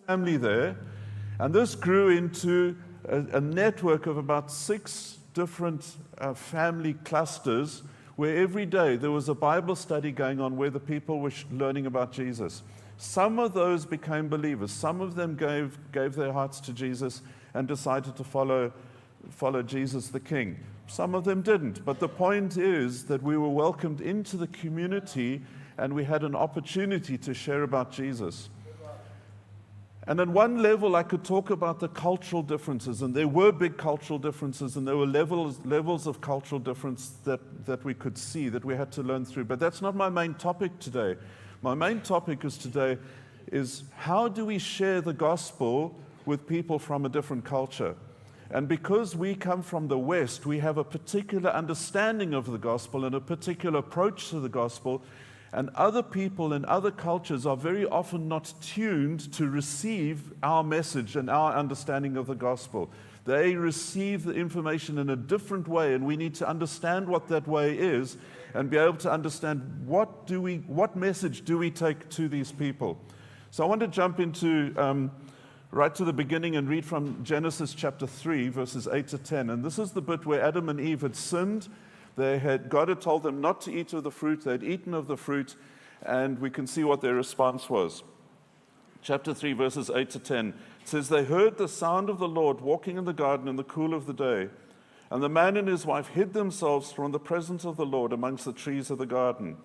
family there, and this grew into a network of about 6 different family clusters where every day there was a Bible study going on where the people were learning about Jesus. Some of those became believers. Some of them gave their hearts to Jesus and decided to follow Jesus the King. Some of them didn't. But the point is that we were welcomed into the community and we had an opportunity to share about Jesus. And at one level, I could talk about the cultural differences, and there were big cultural differences, and there were levels of cultural difference that we could see, that we had to learn through. But that's not my main topic today. My main topic today is how do we share the gospel with people from a different culture? And because we come from the West, we have a particular understanding of the gospel and a particular approach to the gospel. And other people in other cultures are very often not tuned to receive our message and our understanding of the gospel. They receive the information in a different way, and we need to understand what that way is and be able to understand what message do we take to these people. So I want to jump into right to the beginning and read from Genesis chapter 3, verses 8 to 10. And this is the bit where Adam and Eve had sinned. God had told them not to eat of the fruit. They had eaten of the fruit, and we can see what their response was. Chapter 3, verses 8 to 10. It says, "They heard the sound of the Lord walking in the garden in the cool of the day. And the man and his wife hid themselves from the presence of the Lord amongst the trees of the garden.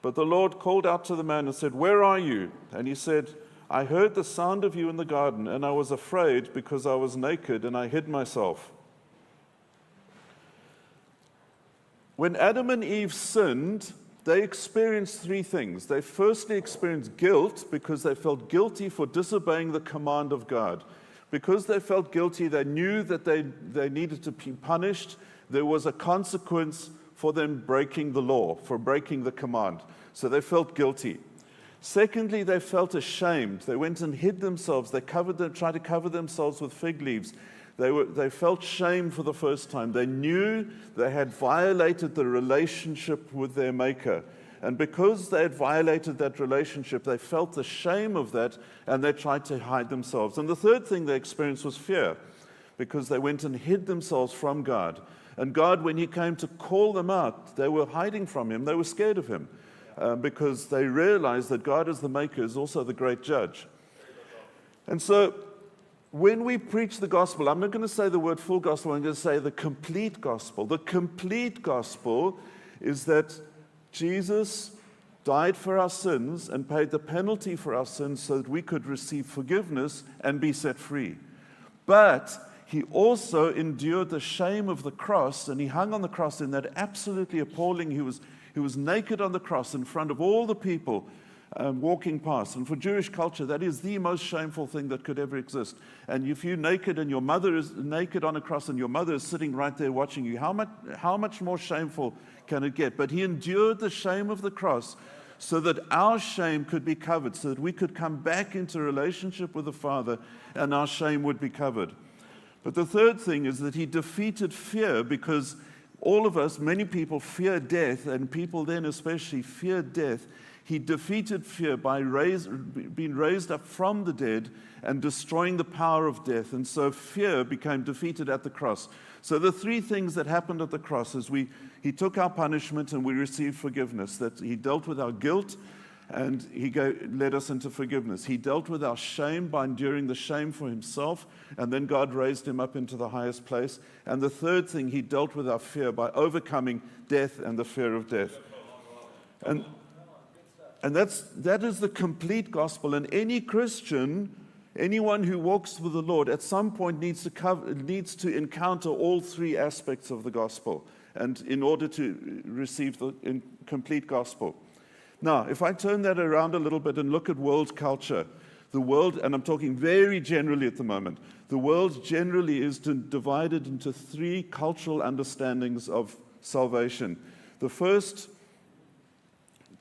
But the Lord called out to the man and said, 'Where are you?' And he said, 'I heard the sound of you in the garden, and I was afraid because I was naked, and I hid myself.'" When Adam and Eve sinned, they experienced 3 things. They firstly experienced guilt because they felt guilty for disobeying the command of God. Because they felt guilty, they knew that they needed to be punished. There was a consequence for them breaking the law, for breaking the command. So they felt guilty. Secondly, they felt ashamed. They went and hid themselves. They tried to cover themselves with fig leaves. They felt shame for the first time. They knew they had violated the relationship with their Maker. And because they had violated that relationship, they felt the shame of that, and they tried to hide themselves. And the third thing they experienced was fear, because they went and hid themselves from God. And God, when He came to call them out, they were hiding from Him. They were scared of Him, because they realized that God as the Maker is also the great judge. And so, when we preach the gospel, I'm not going to say the word full gospel, I'm going to say the complete gospel. The complete gospel is that Jesus died for our sins and paid the penalty for our sins so that we could receive forgiveness and be set free. But He also endured the shame of the cross, and He hung on the cross in that absolutely appalling, He was naked on the cross in front of all the people walking past. And for Jewish culture, that is the most shameful thing that could ever exist. And if you're naked and your mother is naked on a cross and your mother is sitting right there watching you, how much more shameful can it get? But He endured the shame of the cross so that our shame could be covered, so that we could come back into relationship with the Father and our shame would be covered. But the third thing is that He defeated fear, because all of us, many people fear death, and people then especially fear death. He defeated fear by being raised up from the dead and destroying the power of death. And so fear became defeated at the cross. So the 3 things that happened at the cross is He took our punishment and we received forgiveness. That He dealt with our guilt and He led us into forgiveness. He dealt with our shame by enduring the shame for Himself, and then God raised Him up into the highest place. And the third thing, He dealt with our fear by overcoming death and the fear of death. And that is the complete gospel. And any Christian, anyone who walks with the Lord, at some point needs to encounter all 3 aspects of the gospel, and in order to receive the complete gospel. Now, if I turn that around a little bit and look at world culture, the world, and I'm talking very generally at the moment, the world generally is divided into 3 cultural understandings of salvation. The first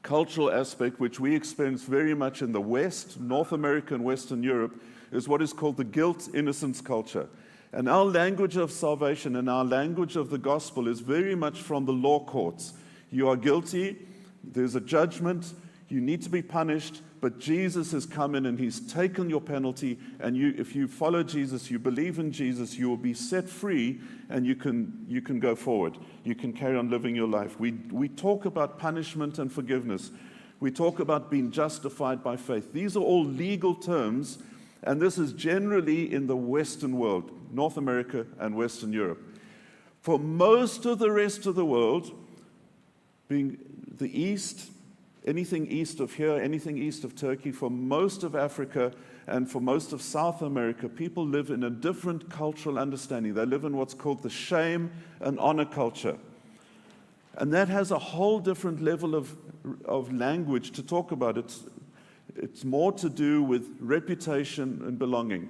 cultural aspect, which we experience very much in the West, North America and Western Europe, is what is called the guilt-innocence culture. And our language of salvation and our language of the gospel is very much from the law courts. You are guilty, there's a judgment, You need to be punished, but Jesus has come in and he's taken your penalty. And if you follow Jesus, you believe in Jesus, you will be set free and you can go forward. You can carry on living your life. We talk about punishment and forgiveness. We talk about being justified by faith. These are all legal terms, and this is generally in the Western world, North America and Western Europe. For most of the rest of the world, being the East, anything east of here, anything east of Turkey, for most of Africa and for most of South America, people live in a different cultural understanding. They live in what's called the shame and honor culture. And that has a whole different level of language to talk about. It's more to do with reputation and belonging.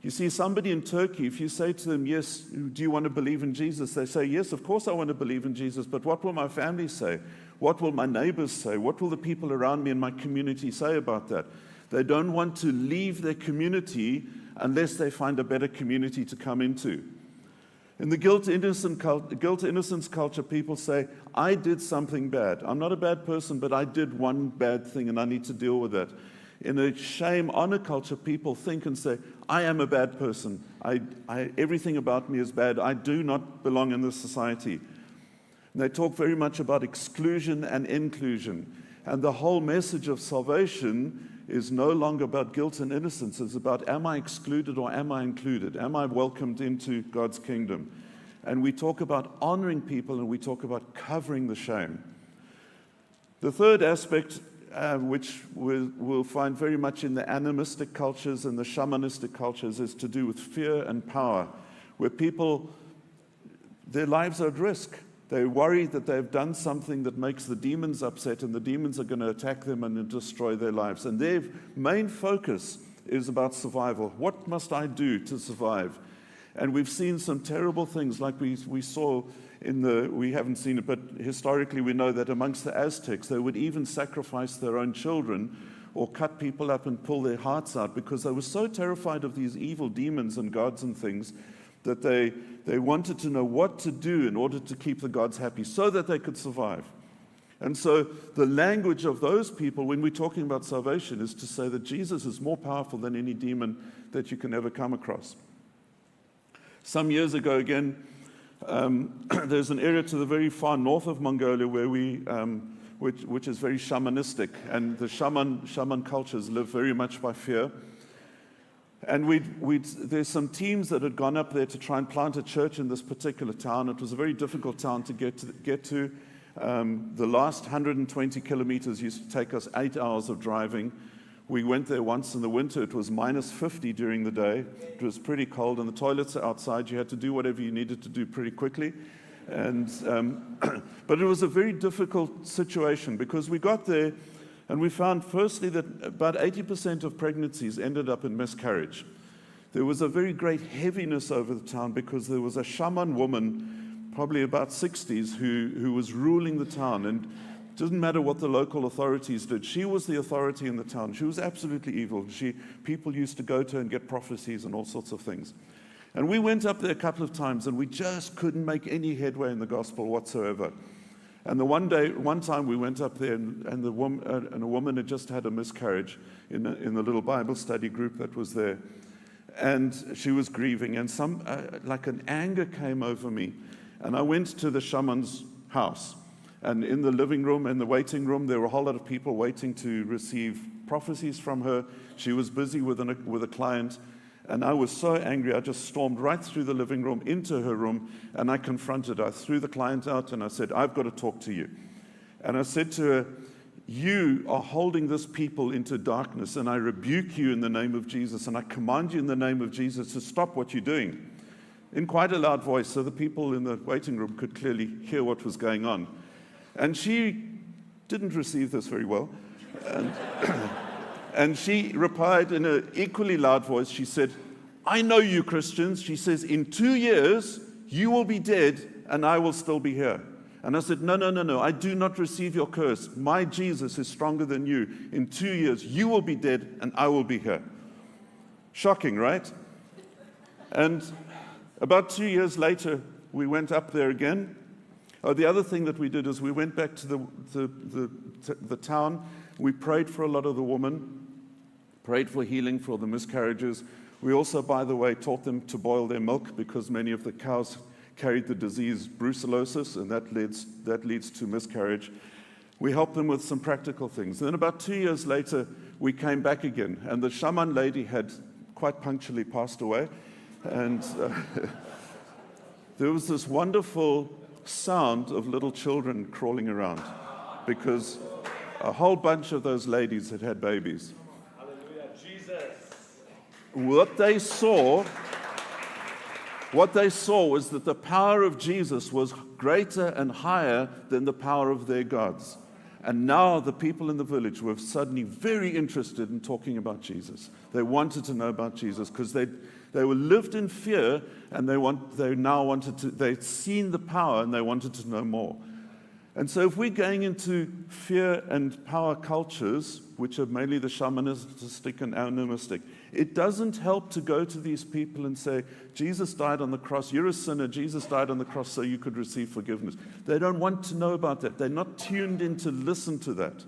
You see, somebody in Turkey, if you say to them, yes, do you want to believe in Jesus? They say, yes, of course I want to believe in Jesus, but what will my family say? What will my neighbors say? What will the people around me in my community say about that? They don't want to leave their community unless they find a better community to come into. In the guilt-innocence culture, people say, I did something bad. I'm not a bad person, but I did one bad thing and I need to deal with that. In a shame-honor culture, people think and say, I am a bad person. Everything about me is bad. I do not belong in this society. And they talk very much about exclusion and inclusion. And the whole message of salvation is no longer about guilt and innocence. It's about, am I excluded or am I included? Am I welcomed into God's kingdom? And we talk about honoring people and we talk about covering the shame. The third aspect, which we'll find very much in the animistic cultures and the shamanistic cultures, is to do with fear and power, where people, their lives are at risk. They're worried that they've done something that makes the demons upset, and the demons are going to attack them and destroy their lives. And their main focus is about survival. What must I do to survive? And we've seen some terrible things, like we saw we haven't seen it, but historically we know that amongst the Aztecs, they would even sacrifice their own children or cut people up and pull their hearts out because they were so terrified of these evil demons and gods and things that they wanted to know what to do in order to keep the gods happy so that they could survive. And so the language of those people, when we're talking about salvation, is to say that Jesus is more powerful than any demon that you can ever come across. Some years ago, again, there's an area to the very far north of Mongolia where which is very shamanistic, and the shaman cultures live very much by fear. And there's some teams that had gone up there to try and plant a church in this particular town. It was a very difficult town to get to. The last 120 kilometers used to take us 8 hours of driving. We went there once in the winter. It was minus 50 during the day. It was pretty cold, and the toilets are outside. You had to do whatever you needed to do pretty quickly. And but it was a very difficult situation because we got there, and we found, firstly, that about 80% of pregnancies ended up in miscarriage. There was a very great heaviness over the town because there was a shaman woman, probably about 60s, who was ruling the town. And it didn't matter what the local authorities did. She was the authority in the town. She was absolutely evil. People used to go to her and get prophecies and all sorts of things. And we went up there a couple of times, and we just couldn't make any headway in the gospel whatsoever. And one time we went up there, and a woman had just had a miscarriage in the little Bible study group that was there, and she was grieving, and like an anger came over me, and I went to the shaman's house, and in the living room and the waiting room, there were a whole lot of people waiting to receive prophecies from her. She was busy with a client. And I was so angry, I just stormed right through the living room into her room, and I confronted her. I threw the client out, and I said, I've got to talk to you. And I said to her, you are holding this people into darkness, and I rebuke you in the name of Jesus, and I command you in the name of Jesus to stop what you're doing, in quite a loud voice, so the people in the waiting room could clearly hear what was going on. And she didn't receive this very well. And she replied in an equally loud voice. She said, I know you Christians. She says, in 2 years, you will be dead and I will still be here. And I said, no, I do not receive your curse. My Jesus is stronger than you. In 2 years, you will be dead and I will be here. Shocking, right? And about 2 years later, we went up there again. The other thing that we did is we went back to the town, We prayed for a lot of the women, prayed for healing for the miscarriages. We also, by the way, taught them to boil their milk because many of the cows carried the disease brucellosis, and that leads to miscarriage. We helped them with some practical things. And then about 2 years later, we came back again, and the shaman lady had quite punctually passed away. And there was this wonderful sound of little children crawling around because a whole bunch of those ladies had had babies. Hallelujah, Jesus. What they saw was that the power of Jesus was greater and higher than the power of their gods. And now the people in the village were suddenly very interested in talking about Jesus. They wanted to know about Jesus because they were lived in fear, and they'd seen the power and they wanted to know more. And so if we're going into fear and power cultures, which are mainly the shamanistic and animistic, it doesn't help to go to these people and say, Jesus died on the cross, you're a sinner, Jesus died on the cross so you could receive forgiveness. They don't want to know about that. They're not tuned in to listen to that.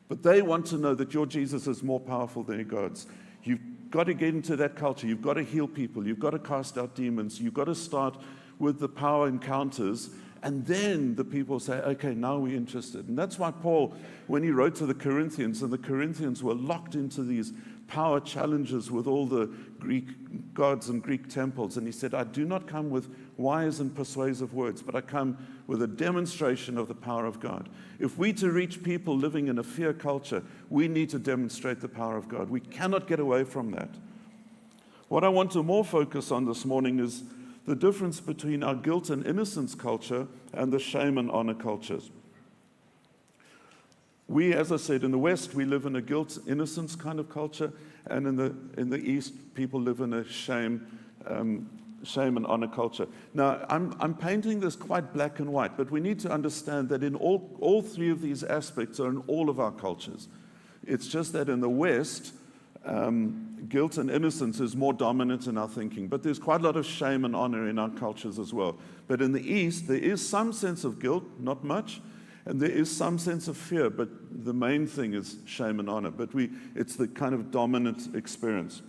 But they want to know that your Jesus is more powerful than your gods. You've got to get into that culture. You've got to heal people. You've got to cast out demons. You've got to start with the power encounters. And then the people say, okay, now we're interested. And that's why Paul, when he wrote to the Corinthians, and the Corinthians were locked into these power challenges with all the Greek gods and Greek temples. And he said, I do not come with wise and persuasive words, but I come with a demonstration of the power of God. If we're to reach people living in a fear culture, we need to demonstrate the power of God. We cannot get away from that. What I want to more focus on this morning is the difference between our guilt and innocence culture and the shame and honor cultures. We, as I said, in the West, we live in a guilt, innocence kind of culture, and in the East, people live in a shame and honor culture. Now, I'm painting this quite black and white, but we need to understand that in all three of these aspects are in all of our cultures. It's just that in the West, guilt and innocence is more dominant in our thinking, but there's quite a lot of shame and honor in our cultures as well. But in the East, there is some sense of guilt, not much, and there is some sense of fear, but the main thing is shame and honor. But it's the kind of dominant experience.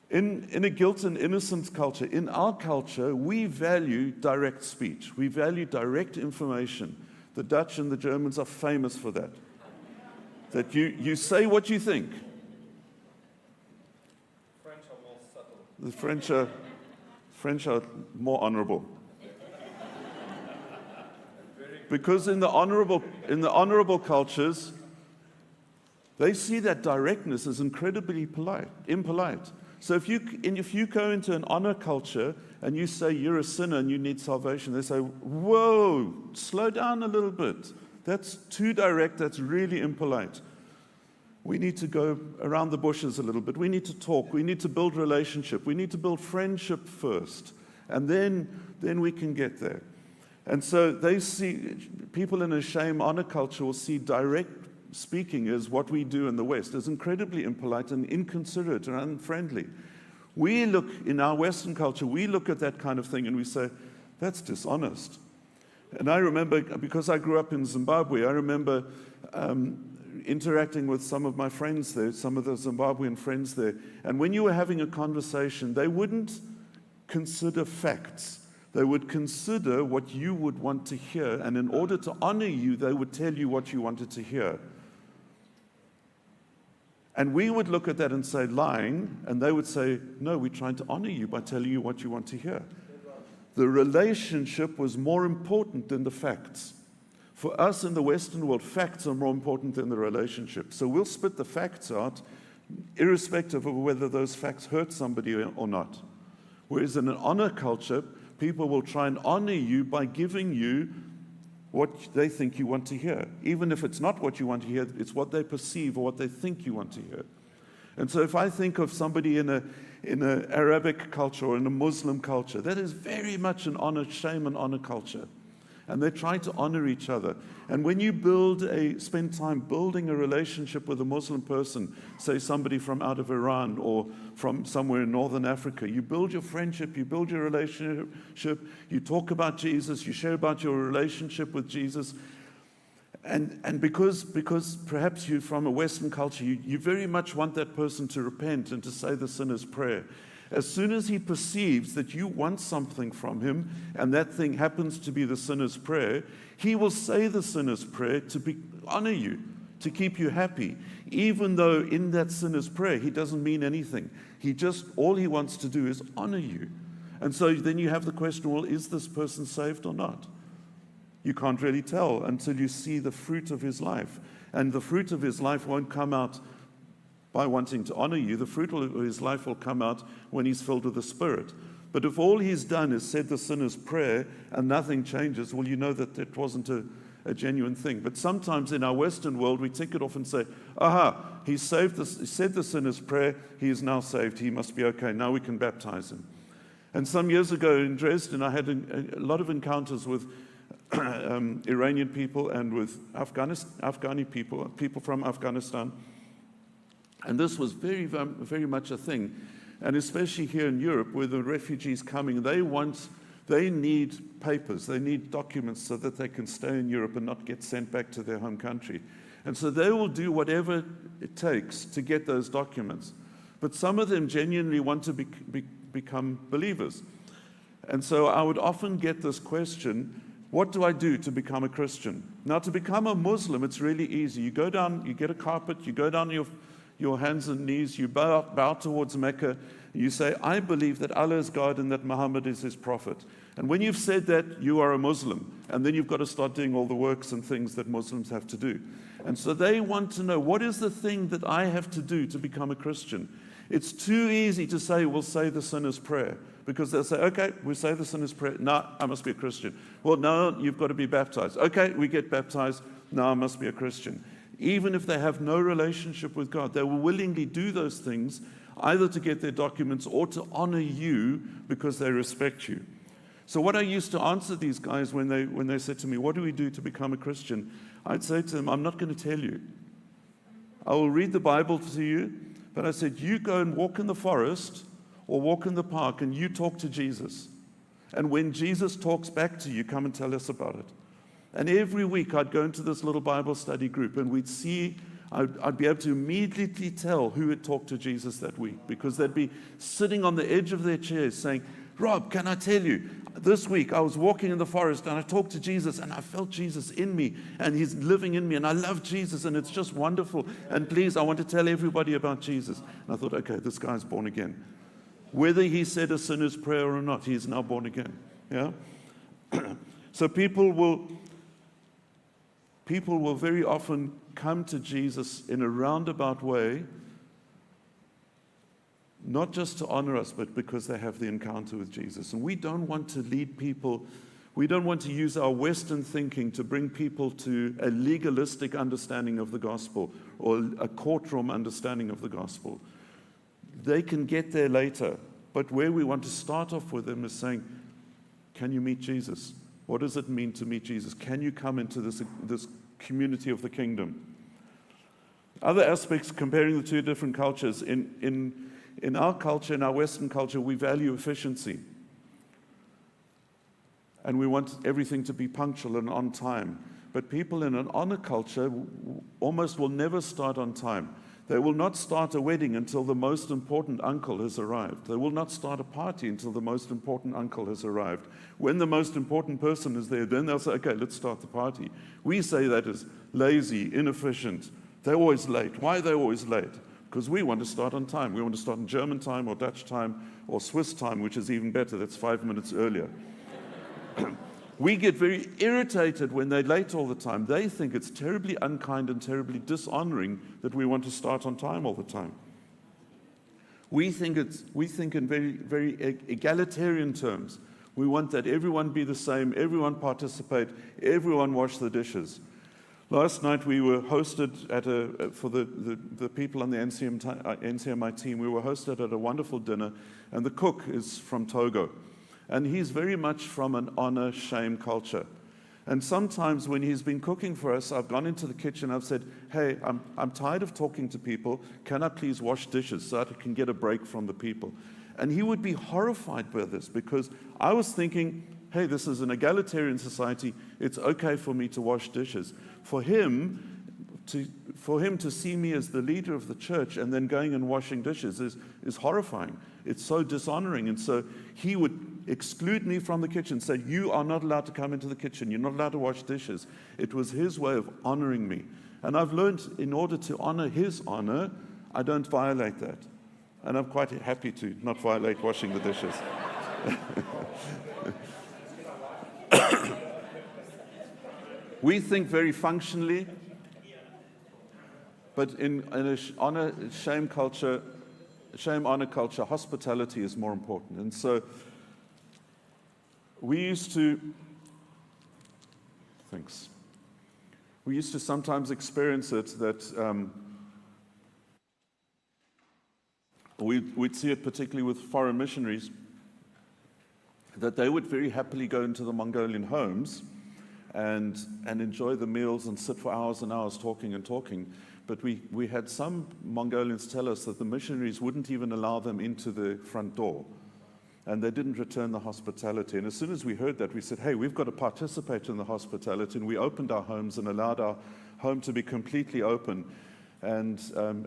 In a guilt and innocence culture, in our culture, we value direct speech. We value direct information. The Dutch and the Germans are famous for that. That you say what you think. French are more subtle. The French are more honorable. Because in the honorable cultures, they see that directness as incredibly impolite. So if you go into an honor culture and you say you're a sinner and you need salvation, they say, whoa, slow down a little bit. That's too direct, that's really impolite. We need to go around the bushes a little bit. We need to talk. We need to build relationship. We need to build friendship first. And then we can get there. And so they see, people in a shame honor culture will see direct speaking as what we do in the West as incredibly impolite and inconsiderate and unfriendly. We look, in our Western culture, we look at that kind of thing and we say, that's dishonest. And I remember, because I grew up in Zimbabwe, I remember interacting with some of my friends there, some of the Zimbabwean friends there. And when you were having a conversation, they wouldn't consider facts. They would consider what you would want to hear, and in order to honor you, they would tell you what you wanted to hear. And we would look at that and say, lying, and they would say, no, we're trying to honor you by telling you what you want to hear. The relationship was more important than the facts. For us in the Western world, facts are more important than the relationship. So we'll spit the facts out, irrespective of whether those facts hurt somebody or not. Whereas in an honor culture, people will try and honor you by giving you what they think you want to hear. Even if it's not what you want to hear, it's what they perceive or what they think you want to hear. And so if I think of somebody in an Arabic culture or in a Muslim culture, that is very much an honor, shame and honor culture. And they try to honor each other. And when you spend time building a relationship with a Muslim person, say somebody from out of Iran or from somewhere in Northern Africa, you build your friendship, you build your relationship, you talk about Jesus, you share about your relationship with Jesus. And because perhaps you're from a Western culture, you very much want that person to repent and to say the sinner's prayer. As soon as he perceives that you want something from him, and that thing happens to be the sinner's prayer, he will say the sinner's prayer to honor you, to keep you happy, even though in that sinner's prayer he doesn't mean anything. All he wants to do is honor you. And so then you have the question, well, is this person saved or not? You can't really tell until you see the fruit of his life. And the fruit of his life won't come out by wanting to honor you. The fruit of his life will come out when he's filled with the Spirit. But if all he's done is said the sinner's prayer and nothing changes, well, you know that it wasn't a genuine thing. But sometimes in our Western world, we tick it off and say, aha, he said the sinner's prayer, he is now saved, he must be okay, now we can baptize him. And some years ago in Dresden, I had a lot of encounters with Iranian people and with Afghani people from Afghanistan. And this was very, very much a thing. And especially here in Europe, where the refugees coming, they need papers, they need documents so that they can stay in Europe and not get sent back to their home country. And so they will do whatever it takes to get those documents. But some of them genuinely want to become believers. And so I would often get this question, what do I do to become a Christian? Now, to become a Muslim, it's really easy. You go down, you get a carpet, you go down your hands and knees, you bow towards Mecca, you say, I believe that Allah is God and that Muhammad is his prophet. And when you've said that, you are a Muslim. And then you've got to start doing all the works and things that Muslims have to do. And so they want to know, what is the thing that I have to do to become a Christian? It's too easy to say, we'll say the sinner's prayer. Because they'll say, okay, we say the sinner's prayer. No, I must be a Christian. Well, no, you've got to be baptized. Okay, we get baptized. No, I must be a Christian. Even if they have no relationship with God, they will willingly do those things either to get their documents or to honor you because they respect you. So what I used to answer these guys when they said to me, what do we do to become a Christian? I'd say to them, I'm not going to tell you. I will read the Bible to you, but I said, you go and walk in the forest or walk in the park and you talk to Jesus. And when Jesus talks back to you, come and tell us about it. And every week I'd go into this little Bible study group and we'd see, I'd be able to immediately tell who had talked to Jesus that week, because they'd be sitting on the edge of their chairs saying, Rob, can I tell you, this week I was walking in the forest and I talked to Jesus and I felt Jesus in me and he's living in me and I love Jesus and it's just wonderful. And please, I want to tell everybody about Jesus. And I thought, okay, this guy's born again. Whether he said a sinner's prayer or not, he's now born again. Yeah? So people will very often come to Jesus in a roundabout way, not just to honor us, but because they have the encounter with Jesus. And we don't want to lead people, we don't want to use our Western thinking to bring people to a legalistic understanding of the gospel or a courtroom understanding of the gospel. They can get there later, but where we want to start off with them is saying, can you meet Jesus? What does it mean to meet Jesus? Can you come into this community of the kingdom? Other aspects, comparing the two different cultures. In our culture, in our Western culture, we value efficiency. And we want everything to be punctual and on time. But people in an honor culture almost will never start on time. They will not start a wedding until the most important uncle has arrived. They will not start a party until the most important uncle has arrived. When the most important person is there, then they'll say, okay, let's start the party. We say that is lazy, inefficient. They're always late. Why are they always late? Because we want to start on time. We want to start in German time or Dutch time or Swiss time, which is even better. That's 5 minutes earlier. We get very irritated when they're late all the time. They think it's terribly unkind and terribly dishonoring that we want to start on time all the time. We think in very, very egalitarian terms. We want that everyone be the same, everyone participate, everyone wash the dishes. Last night we were hosted for the people on the NCMI team, we were hosted at a wonderful dinner, and the cook is from Togo. And he's very much from an honor-shame culture. And sometimes when he's been cooking for us, I've gone into the kitchen, I've said, hey, I'm tired of talking to people. Can I please wash dishes so that I can get a break from the people? And he would be horrified by this, because I was thinking, hey, this is an egalitarian society. It's okay for me to wash dishes. For him to see me as the leader of the church and then going and washing dishes is horrifying. It's so dishonoring. And so he would exclude me from the kitchen, say, you are not allowed to come into the kitchen. You're not allowed to wash dishes. It was his way of honoring me. And I've learned in order to honor his honor, I don't violate that. And I'm quite happy to not violate washing the dishes. We think very functionally, but in a honor, shame culture, shame, honor culture, hospitality is more important. And so we used to sometimes experience it that we'd see it particularly with foreign missionaries, that they would very happily go into the Mongolian homes and enjoy the meals and sit for hours and hours talking. But we had some Mongolians tell us that the missionaries wouldn't even allow them into the front door. And they didn't return the hospitality. And as soon as we heard that, we said, hey, we've got to participate in the hospitality. And we opened our homes and allowed our home to be completely open. And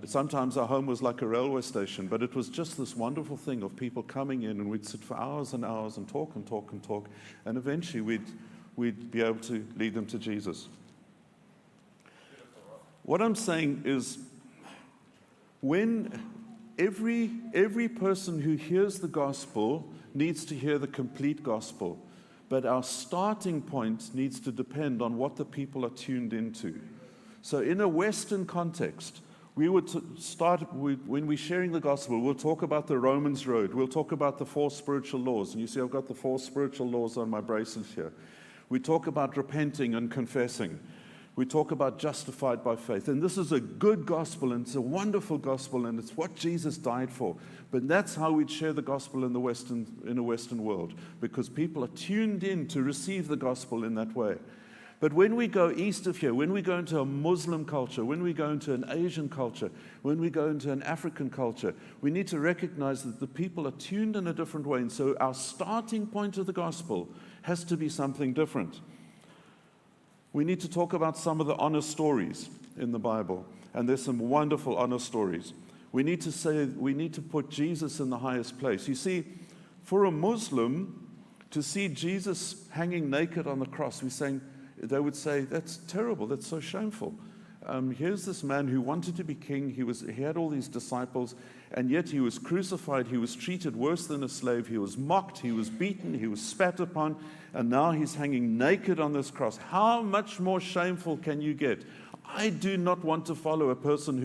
sometimes our home was like a railway station, but it was just this wonderful thing of people coming in, and we'd sit for hours and hours and talk. And eventually we'd be able to lead them to Jesus. What I'm saying is, when every person who hears the gospel needs to hear the complete gospel, but our starting point needs to depend on what the people are tuned into. So in a Western context, we would start when we're sharing the gospel, we'll talk about the Romans road, we'll talk about the 4 spiritual laws, and you see I've got the 4 spiritual laws on my bracelet here. We talk about repenting and confessing. We talk about justified by faith. And this is a good gospel, and it's a wonderful gospel, and it's what Jesus died for. But that's how we'd share the gospel in a Western world, because people are tuned in to receive the gospel in that way. But when we go east of here, when we go into a Muslim culture, when we go into an Asian culture, when we go into an African culture, we need to recognize that the people are tuned in a different way. And so our starting point of the gospel has to be something different. We need to talk about some of the honor stories in the Bible. And there's some wonderful honor stories. We need to put Jesus in the highest place. You see, for a Muslim to see Jesus hanging naked on the cross, they would say, that's terrible, that's so shameful. Here's this man who wanted to be king, he had all these disciples, and yet he was crucified, he was treated worse than a slave, he was mocked, he was beaten, he was spat upon, and now he's hanging naked on this cross. How much more shameful can you get? I do not want to follow a person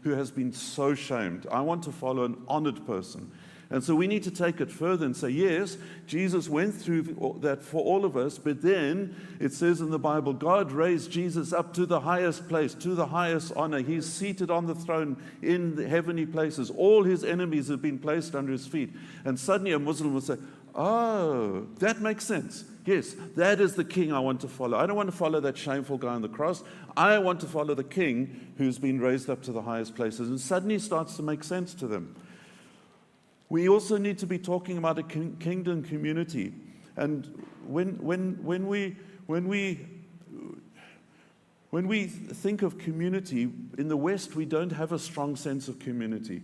who has been so shamed. I want to follow an honored person. And so we need to take it further and say, yes, Jesus went through that for all of us, but then it says in the Bible, God raised Jesus up to the highest place, to the highest honor. He's seated on the throne in the heavenly places. All his enemies have been placed under his feet. And suddenly a Muslim will say, oh, that makes sense. Yes, that is the king I want to follow. I don't want to follow that shameful guy on the cross. I want to follow the king who's been raised up to the highest places. And suddenly it starts to make sense to them. We also need to be talking about a kingdom community. And when we think of community, in the West, we don't have a strong sense of community.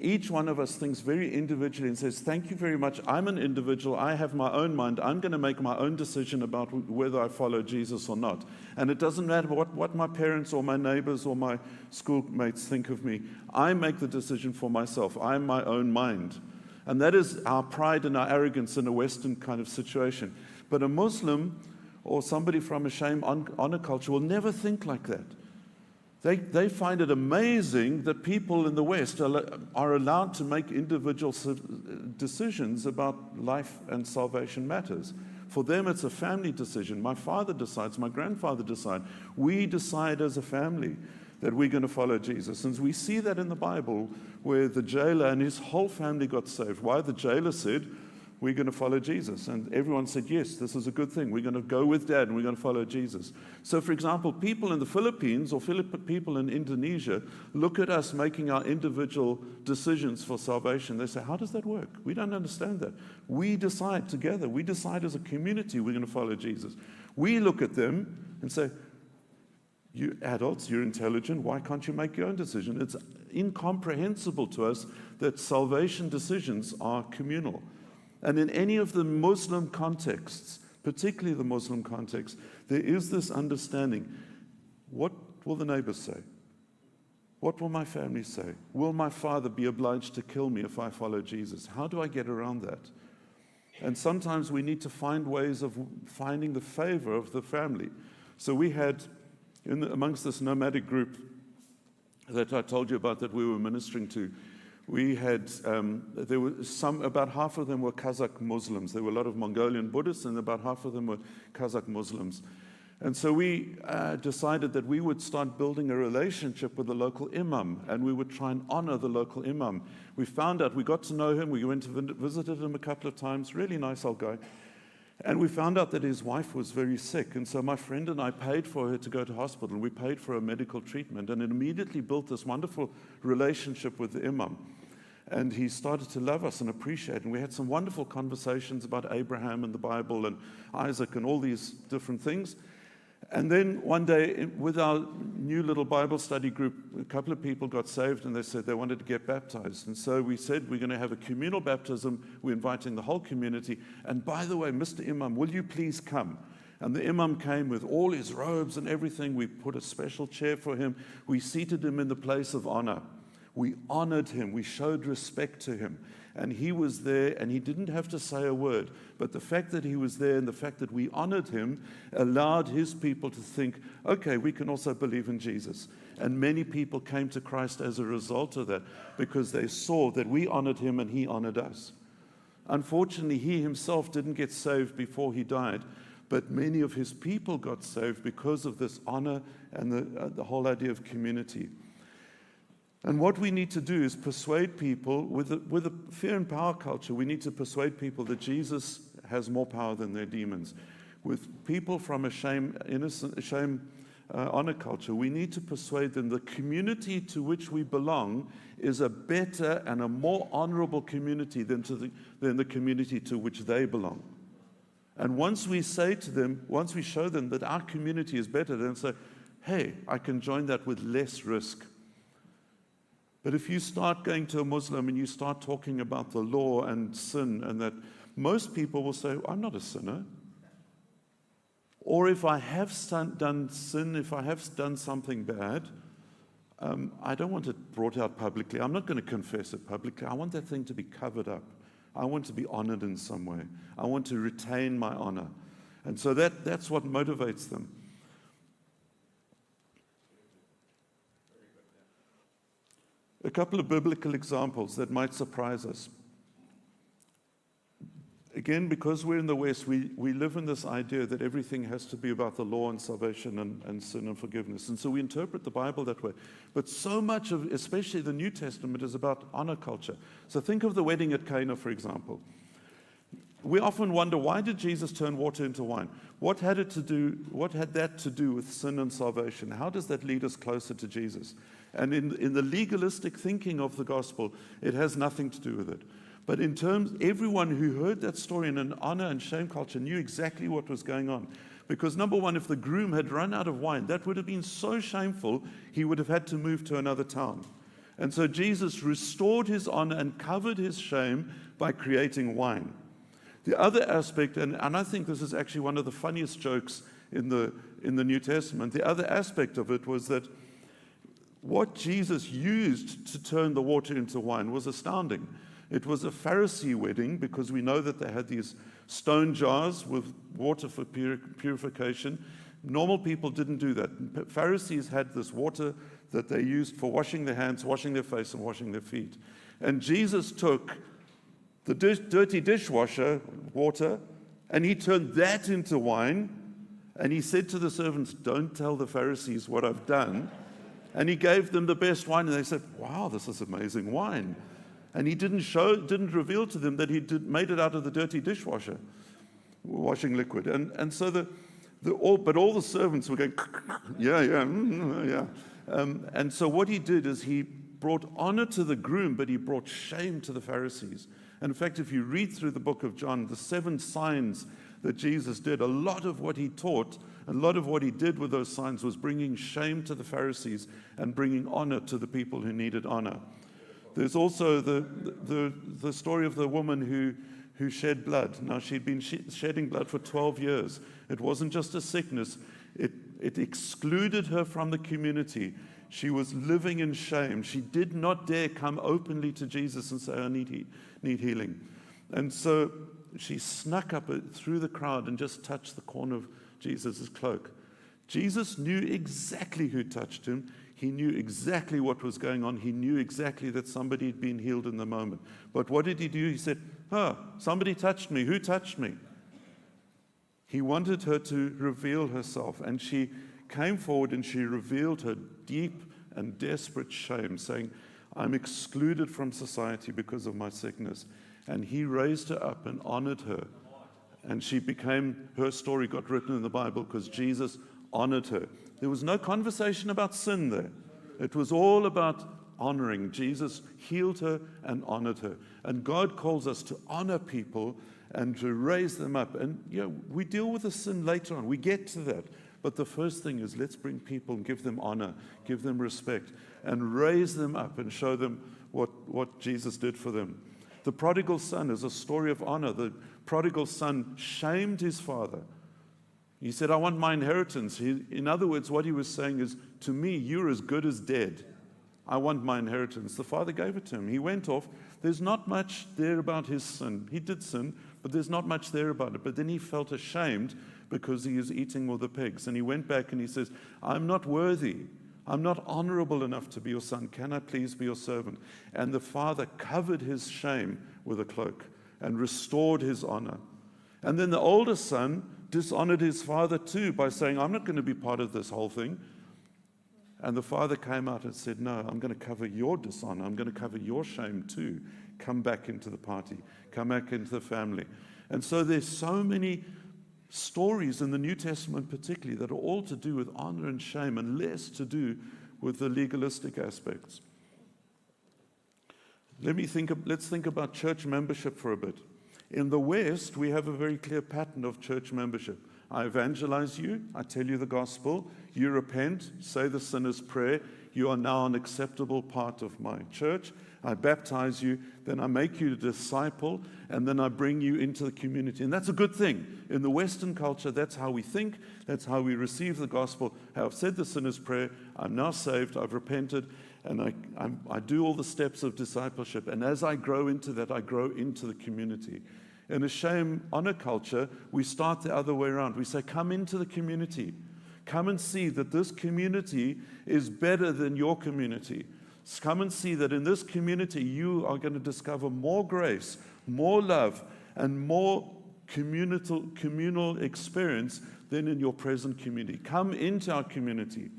Each one of us thinks very individually and says, thank you very much, I'm an individual, I have my own mind, I'm going to make my own decision about whether I follow Jesus or not. And it doesn't matter what my parents or my neighbors or my schoolmates think of me. I make the decision for myself. I'm my own mind. And that is our pride and our arrogance in a Western kind of situation. But a Muslim or somebody from a shame honor culture will never think like that. They find it amazing that people in the West are allowed to make individual decisions about life and salvation matters. For them, it's a family decision. My father decides, my grandfather decides. We decide as a family that we're going to follow Jesus. And we see that in the Bible where the jailer and his whole family got saved. Why? The jailer said, we're going to follow Jesus. And everyone said, yes, this is a good thing. We're going to go with Dad and we're going to follow Jesus. So, for example, people in the Philippines or people in Indonesia look at us making our individual decisions for salvation. They say, how does that work? We don't understand that. We decide together. We decide as a community we're going to follow Jesus. We look at them and say, you adults, you're intelligent. Why can't you make your own decision? It's incomprehensible to us that salvation decisions are communal. And in any of the Muslim contexts, particularly the Muslim context, there is this understanding. What will the neighbors say? What will my family say? Will my father be obliged to kill me if I follow Jesus? How do I get around that? And sometimes we need to find ways of finding the favor of the family. So we had, amongst this nomadic group that I told you about that we were ministering to, we had, there were about half of them were Kazakh Muslims. There were a lot of Mongolian Buddhists, and about half of them were Kazakh Muslims. And so we decided that we would start building a relationship with the local imam, and we would try and honor the local imam. We found out, we got to know him, we went to visited him a couple of times, really nice old guy. And we found out that his wife was very sick, and so my friend and I paid for her to go to hospital. We paid for her medical treatment, and it immediately built this wonderful relationship with the imam. And he started to love us and appreciate, and we had some wonderful conversations about Abraham and the Bible and Isaac and all these different things. And then one day, with our new little Bible study group, a couple of people got saved, and they said they wanted to get baptized. And so we said, we're going to have a communal baptism. We're inviting the whole community. And by the way, Mr. Imam, will you please come? And the Imam came with all his robes and everything. We put a special chair for him. We seated him in the place of honor. We honored him. We showed respect to him. And he was there, and he didn't have to say a word. But the fact that he was there and the fact that we honored him allowed his people to think, okay, we can also believe in Jesus. And many people came to Christ as a result of that, because they saw that we honored him and he honored us. Unfortunately, he himself didn't get saved before he died, but many of his people got saved because of this honor and the whole idea of community. And what we need to do is persuade people, with a fear and power culture, we need to persuade people that Jesus has more power than their demons. With people from a honor culture, we need to persuade them the community to which we belong is a better and a more honorable community than the community to which they belong. And once we say to them, once we show them that our community is better, then say, hey, I can join that with less risk. But if you start going to a Muslim and you start talking about the law and sin, and that, most people will say, I'm not a sinner. Or if I have done sin, if I have done something bad, I don't want it brought out publicly. I'm not going to confess it publicly. I want that thing to be covered up. I want to be honored in some way. I want to retain my honor. And so that's what motivates them. A couple of biblical examples that might surprise us. Again, because we're in the West, we live in this idea that everything has to be about the law and salvation and sin and forgiveness. And so we interpret the Bible that way. But so much of, especially the New Testament, is about honor culture. So think of the wedding at Cana, for example. We often wonder, why did Jesus turn water into wine? What had that to do with sin and salvation? How does that lead us closer to Jesus? And in the legalistic thinking of the gospel, it has nothing to do with it. But in terms, everyone who heard that story in an honor and shame culture knew exactly what was going on. Because number one, if the groom had run out of wine, that would have been so shameful, he would have had to move to another town. And so Jesus restored his honor and covered his shame by creating wine. The other aspect, and I think this is actually one of the funniest jokes in the New Testament, the other aspect of it was that what Jesus used to turn the water into wine was astounding. It was a Pharisee wedding, because we know that they had these stone jars with water for purification. Normal people didn't do that. Pharisees had this water that they used for washing their hands, washing their face, and washing their feet. And Jesus took the dirty dishwasher water, and he turned that into wine, and he said to the servants, don't tell the Pharisees what I've done. And he gave them the best wine, and they said, wow, this is amazing wine. And he didn't reveal to them that he made it out of the dirty dishwasher, washing liquid. And so all the servants were going, yeah. And so what he did is he brought honor to the groom, but he brought shame to the Pharisees. And in fact, if you read through the book of John, the 7 signs that Jesus did, a lot of what he taught, a lot of what he did with those signs was bringing shame to the Pharisees and bringing honor to the people who needed honor. There's also the story of the woman who shed blood. Now, she'd been shedding blood for 12 years. It wasn't just a sickness. It excluded her from the community. She was living in shame. She did not dare come openly to Jesus and say, I need healing. And so she snuck up through the crowd and just touched the corner of Jesus' cloak. Jesus knew exactly who touched him. He knew exactly what was going on. He knew exactly that somebody had been healed in the moment. But what did he do? He said, somebody touched me. Who touched me? He wanted her to reveal herself. And she came forward and she revealed her deep and desperate shame, saying, I'm excluded from society because of my sickness. And he raised her up and honored her. And her story got written in the Bible because Jesus honored her. There was no conversation about sin there. It was all about honoring. Jesus healed her and honored her. And God calls us to honor people and to raise them up. And we deal with the sin later on. We get to that. But the first thing is let's bring people and give them honor, give them respect, and raise them up and show them what Jesus did for them. The prodigal son is a story of honor. The prodigal son shamed his father. He said, I want my inheritance. In other words, what he was saying is, to me, you're as good as dead. I want my inheritance. The father gave it to him. He went off. There's not much there about his sin. He did sin, but there's not much there about it. But then he felt ashamed because he is eating with the pigs. And he went back and he says, I'm not worthy. I'm not honorable enough to be your son. Can I please be your servant? And the father covered his shame with a cloak and restored his honor. And then the older son dishonored his father too by saying, I'm not going to be part of this whole thing. And the father came out and said, no, I'm going to cover your dishonor. I'm going to cover your shame too. Come back into the party. Come back into the family. And so there's so many stories in the New Testament particularly that are all to do with honor and shame and less to do with the legalistic aspects. Let's think about church membership for a bit. In the West, we have a very clear pattern of church membership. I evangelize you, I tell you the gospel, you repent, say the sinner's prayer, you are now an acceptable part of my church. I baptize you, then I make you a disciple, and then I bring you into the community. And that's a good thing. In the Western culture, that's how we think, that's how we receive the gospel. I've said the sinner's prayer, I'm now saved, I've repented, and I do all the steps of discipleship. And as I grow into that, I grow into the community. In a shame honor culture, we start the other way around. We say, come into the community. Come and see that this community is better than your community. Come and see that in this community, you are going to discover more grace, more love, and more communal experience than in your present community. Come into our community.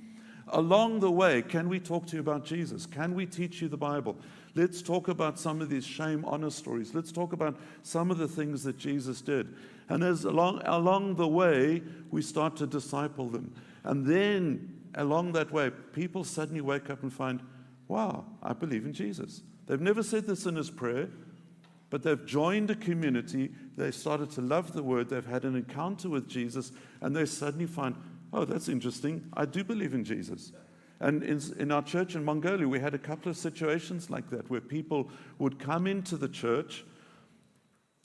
Along the way, can we talk to you about Jesus? Can we teach you the Bible? Let's talk about some of these shame honor stories. Let's talk about some of the things that Jesus did. And as along the way, we start to disciple them. And then along that way, people suddenly wake up and find, wow, I believe in Jesus. They've never said the sinner's prayer, but they've joined a community. They started to love the word. They've had an encounter with Jesus, and they suddenly find, oh, that's interesting. I do believe in Jesus. And in our church in Mongolia, we had a couple of situations like that where people would come into the church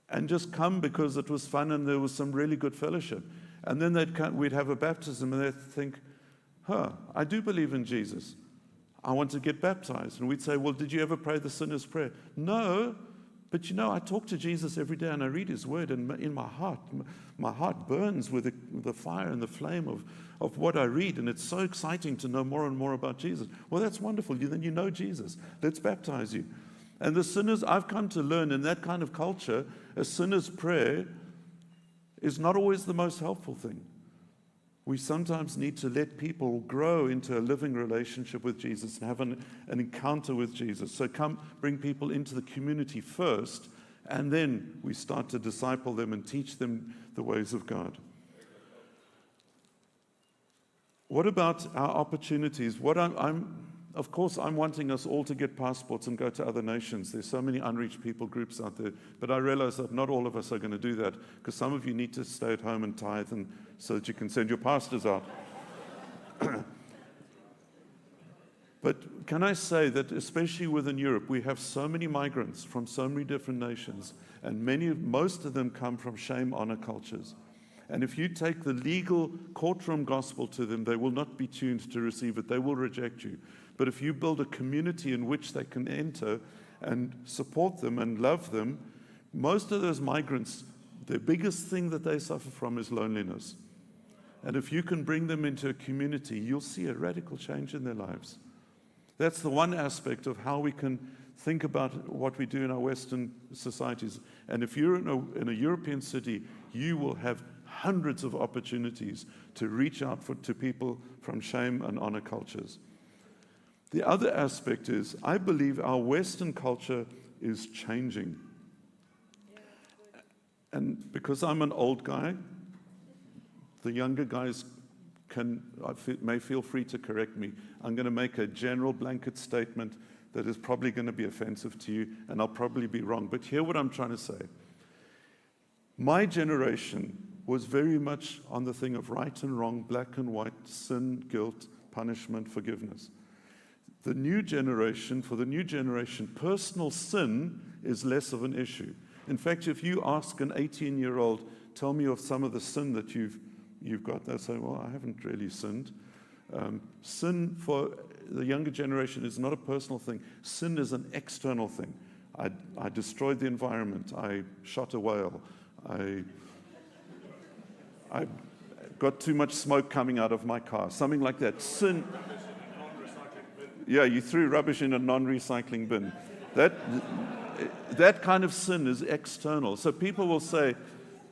and just come because it was fun and there was some really good fellowship. And then we'd have a baptism and they'd think, I do believe in Jesus. I want to get baptized. And we'd say, well, did you ever pray the sinner's prayer? No, but I talk to Jesus every day and I read his word, and in my heart burns with the fire and the flame of what I read, and it's so exciting to know more and more about Jesus. Well, that's wonderful. Then you know Jesus. Let's baptize you. And the sinners, I've come to learn in that kind of culture, a sinner's prayer is not always the most helpful thing. We sometimes need to let people grow into a living relationship with Jesus and have an encounter with Jesus. So come bring people into the community first, and then we start to disciple them and teach them the ways of God. What about our opportunities? Of course, I'm wanting us all to get passports and go to other nations. There's so many unreached people groups out there. But I realize that not all of us are going to do that, because some of you need to stay at home and tithe so that you can send your pastors out. But can I say that especially within Europe, we have so many migrants from so many different nations, and most of them come from shame, honor cultures. And if you take the legal courtroom gospel to them, they will not be tuned to receive it. They will reject you. But if you build a community in which they can enter and support them and love them, most of those migrants, the biggest thing that they suffer from is loneliness. And if you can bring them into a community, you'll see a radical change in their lives. That's the one aspect of how we can think about what we do in our Western societies. And if you're in a European city, you will have hundreds of opportunities to reach out to people from shame and honor cultures. The other aspect is, I believe our Western culture is changing. And because I'm an old guy, the younger guys may feel free to correct me. I'm going to make a general blanket statement that is probably going to be offensive to you, and I'll probably be wrong. But hear what I'm trying to say. My generation was very much on the thing of right and wrong, black and white, sin, guilt, punishment, forgiveness. For the new generation, personal sin is less of an issue. In fact, if you ask an 18-year-old, tell me of some of the sin that you've got, they'll say, well, I haven't really sinned. Sin for the younger generation is not a personal thing. Sin is an external thing. I destroyed the environment. I shot a whale. I got too much smoke coming out of my car. Something like that. Sin. Yeah, you threw rubbish in a non-recycling bin. That kind of sin is external. So people will say,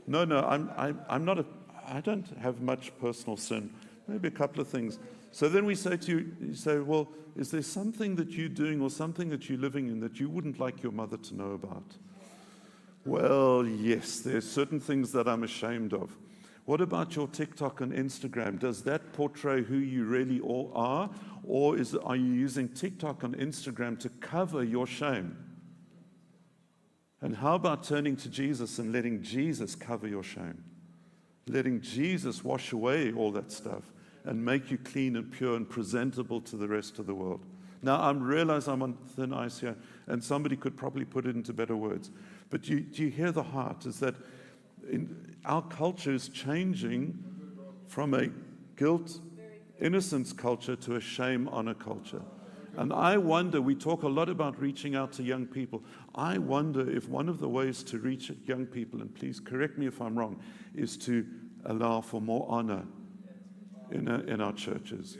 no, I don't have much personal sin. Maybe a couple of things. So then we say to you, well, is there something that you're doing or something that you're living in that you wouldn't like your mother to know about? Well, yes, there's certain things that I'm ashamed of. What about your TikTok and Instagram? Does that portray who you really all are? Or are you using TikTok and Instagram to cover your shame? And how about turning to Jesus and letting Jesus cover your shame? Letting Jesus wash away all that stuff and make you clean and pure and presentable to the rest of the world. Now, I realize I'm on thin ice here, and somebody could probably put it into better words. But do you hear the heart? Is that our culture is changing from a guilt, innocence culture to a shame, honor culture. And I wonder, we talk a lot about reaching out to young people. I wonder if one of the ways to reach young people, and please correct me if I'm wrong, is to allow for more honor in our churches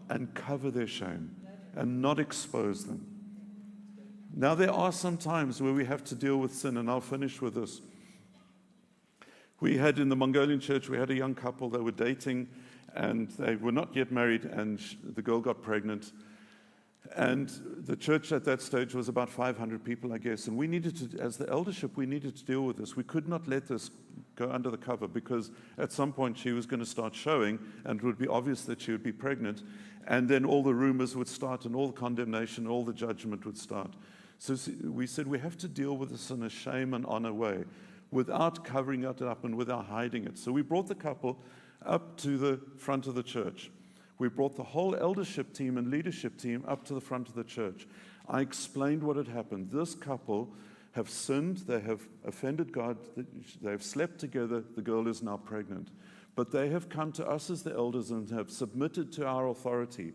and cover their shame and not expose them. Now, there are some times where we have to deal with sin, and I'll finish with this. We had in the Mongolian church, we had a young couple, they were dating, and they were not yet married, and the girl got pregnant. And the church at that stage was about 500 people, I guess, and we needed to, as the eldership, we needed to deal with this. We could not let this go under the cover, because at some point she was going to start showing, and it would be obvious that she would be pregnant, and then all the rumors would start, and all the condemnation, all the judgment would start. So we said we have to deal with this in a shame and honor way, without covering it up and without hiding it. So we brought the couple up to the front of the church. We brought the whole eldership team and leadership team up to the front of the church. I explained what had happened. This couple have sinned, they have offended God, they have slept together, the girl is now pregnant. But they have come to us as the elders and have submitted to our authority.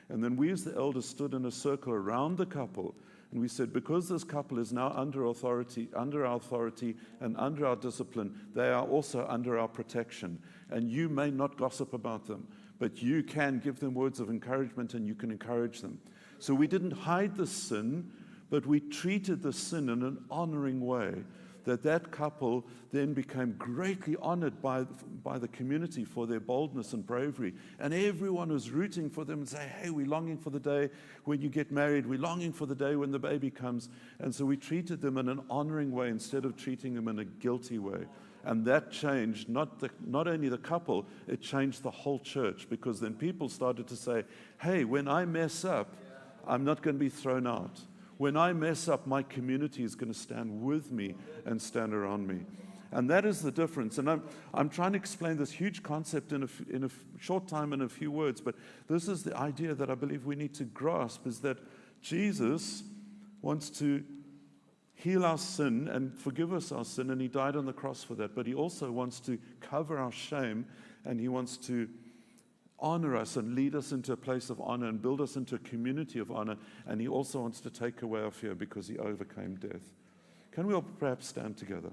And then we as the elders stood in a circle around the couple, and we said, because this couple is now under our authority and under our discipline, they are also under our protection. And you may not gossip about them, but you can give them words of encouragement and you can encourage them. So we didn't hide the sin, but we treated the sin in an honoring way that couple then became greatly honored by the community for their boldness and bravery. And everyone was rooting for them and saying, hey, we're longing for the day when you get married. We're longing for the day when the baby comes. And so we treated them in an honoring way instead of treating them in a guilty way. And that changed not only the couple, it changed the whole church, because then people started to say, hey, when I mess up, I'm not going to be thrown out. When I mess up, my community is going to stand with me and stand around me. And that is the difference. And I'm trying to explain this huge concept in a short time in a few words, but this is the idea that I believe we need to grasp, is that Jesus wants to heal our sin and forgive us our sin, and he died on the cross for that. But he also wants to cover our shame, and he wants to honor us and lead us into a place of honor and build us into a community of honor. And he also wants to take away our fear because he overcame death. Can we all perhaps stand together?